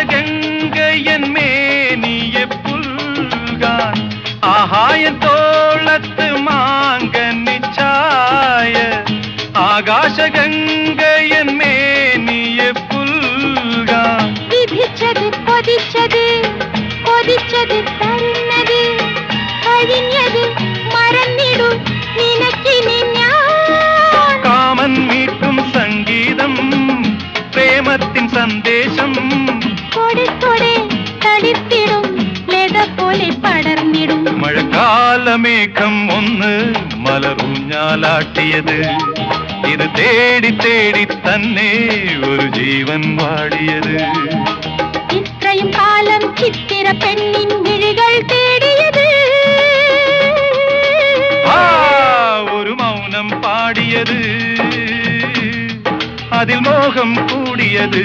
ആകാശഗംഗയൻ മേനിയെ പുൽകാൻ ആഹായൻ തോളത്ത് മാങ്കനിച്ചായ ആകാശഗംഗയൻ മേനിയെ പുൽകാൻ വിധിച്ചത് കൊതിച്ചത് കൊതിച്ചത് തരുന്നത് കഴിഞ്ഞത് മറന്നിടും നിനക്കിനി ഞാൻ കാമൻ മീട്ടും സംഗീതം പ്രേമത്തിൻ സന്ദേശം കൊടുത്തൊടെ തളിർത്തിടും ലത പോലെ പടർന്നിടും മഴക്കാലമേഘം ഒന്ന് മലറൂഞ്ഞാലാട്ടിയത് ഇത് തേടി തേടി തന്നെ ഒരു ജീവൻ വാടിയത് ഇത്രയും കാലം ചിത്തിര പെണ്ണിൻ വിഴികൾ തേടിയത് ഒരു മൗനം പാടിയത് അതിൽ മോഹം കൂടിയത്